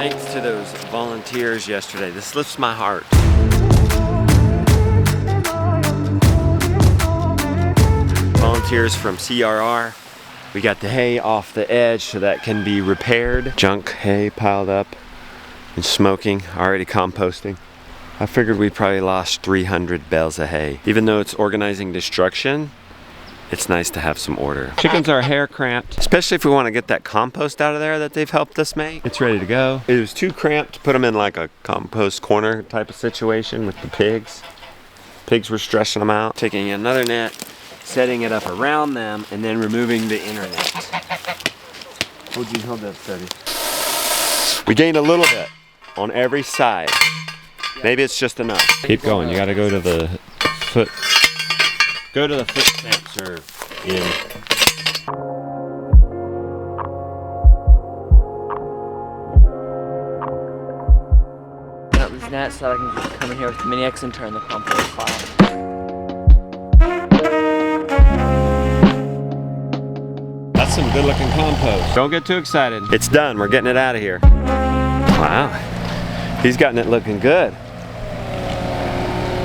Thanks to those volunteers yesterday. This lifts my heart. Volunteers from CRR. We got the hay off the edge so that can be repaired. Junk hay piled up and smoking, already composting. I figured we probably lost 300 bales of hay. Even though it's organizing destruction, it's nice to have some order. Chickens are hair cramped, especially if we want to get that compost out of there that they've helped us make. It's ready to go. It was too cramped to put them in like a compost corner type of situation with the pigs. Pigs were stressing them out. Taking another net, setting it up around them, and then removing the inner net. Oh geez, hold that steady. We gained a little bit on every side. Maybe it's just enough. Keep going, you gotta go to the foot. Go to the foot sensor in. Got these nets so I can just come in here with the mini X and turn the compost pile. That's some good looking compost. Don't get too excited. It's done, we're getting it out of here. Wow, he's gotten it looking good.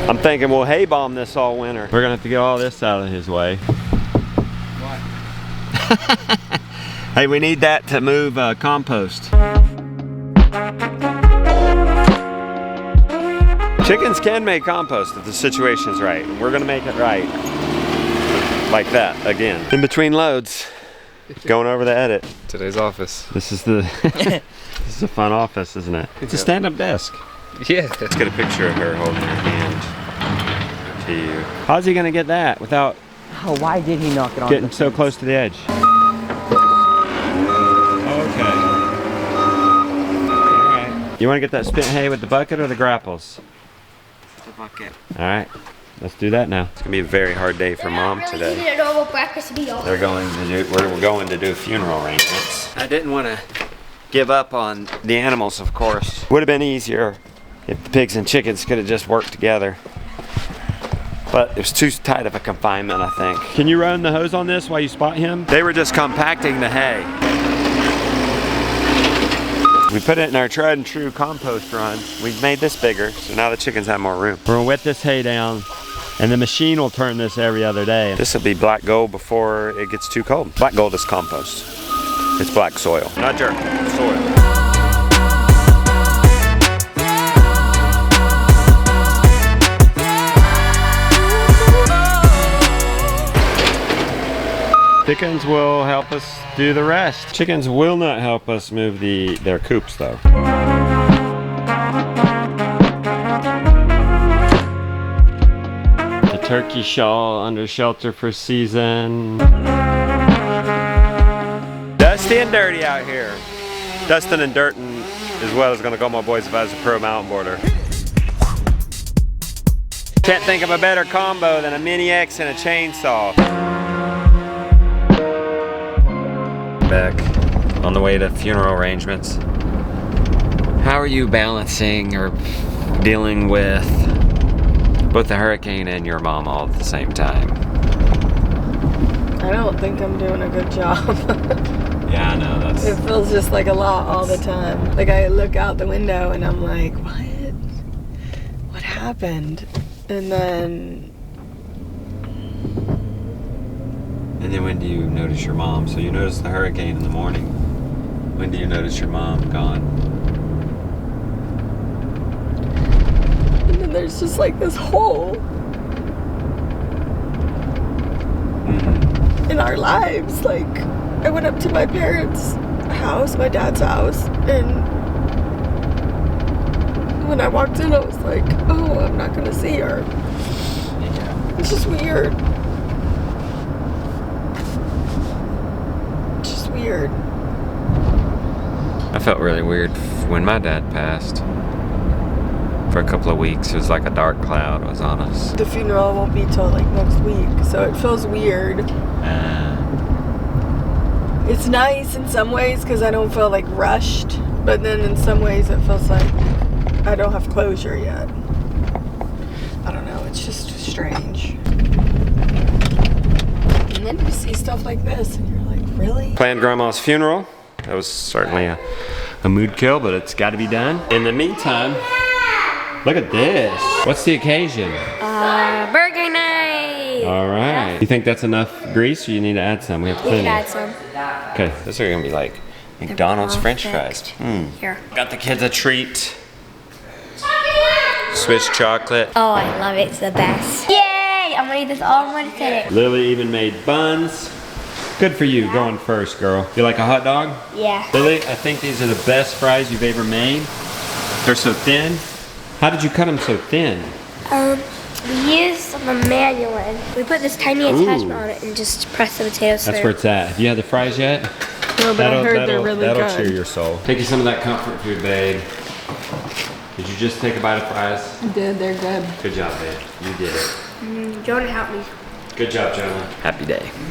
I'm thinking we'll hay bomb this all winter. We're gonna have to get all this out of his way. What? Hey, we need that to move compost. Chickens can make compost if the situation's right. We're gonna make it right. Like that, again. In between loads, going over the edit. Today's office. This is the, this is a fun office, isn't it? It's a stand-up desk. Yeah. Let's get a picture of her holding her hand to you. How's he gonna get that without Oh, why did he knock it on? getting so close to the edge? Okay. Alright. You wanna get that spent hay with the bucket or the grapples? The bucket. Alright. Let's do that now. It's gonna be a very hard day for Mom today. Really needed a normal breakfast to be all. We're going to do funeral arrangements. I didn't want to give up on the animals, of course. Would have been easier if the pigs and chickens could have just worked together. But it was too tight of a confinement, I think. Can you run the hose on this while you spot him? They were just compacting the hay. We put it in our tried and true compost run. We've made this bigger, so now the chickens have more room. We're gonna wet this hay down, and the machine will turn this every other day. This will be black gold before it gets too cold. Black gold is compost. It's black soil, not dirt, soil. Chickens will help us do the rest. Chickens will not help us move their coops though. The turkey shawl under shelter for season. Dusty and dirty out here. Dustin and Dirtin as well as gonna call my boys if I was a pro mountain boarder. Can't think of a better combo than a mini X and a chainsaw. Back on the way to funeral arrangements. How are you balancing or dealing with both the hurricane and your mom all at the same time? I don't think I'm doing a good job. Yeah, I know, that's... It feels just like a lot all the time. Like I look out the window and I'm like, what? What happened? And then when do you notice your mom? So you notice the hurricane in the morning. When do you notice your mom gone? And then there's just like this hole in our lives. Like I went up to my parents' house, my dad's house, and when I walked in I was like, oh, I'm not gonna see her. Yeah. It's just weird. Weird. I felt really weird when my dad passed. For a couple of weeks, it was like a dark cloud was on us. The funeral won't be till like next week, so it feels weird. It's nice in some ways because I don't feel like rushed, but then in some ways it feels like I don't have closure yet. I don't know, it's just strange. And then you see stuff like this and you're like, really? Planned Grandma's funeral. That was certainly a a mood kill, but it's got to be done. In the meantime, look at this. What's the occasion? Burger night! All right. You think that's enough grease, or you need to add some? We have We plenty. can add some. Okay, those are gonna be like McDonald's French fries. perfect. Here. Got the kids a treat. Swiss chocolate. Oh, I love it. It's the best. Yay! I'm gonna eat this all in one sitting. Lily even made buns. Good for you, going first, girl. You like a hot dog? Yeah. Lily, I think these are the best fries you've ever made. They're so thin. How did you cut them so thin? We used the manual one. We put this tiny attachment on it and just press the potatoes That's through. where it's at. Have you had the fries yet? No, but I heard they're really that'll good. cheer your soul. Take you some of that comfort food, babe. Did you just take a bite of fries? I did, they're good. Good job, babe. You did it. Jonah helped me. Good job, Jonah. Happy day.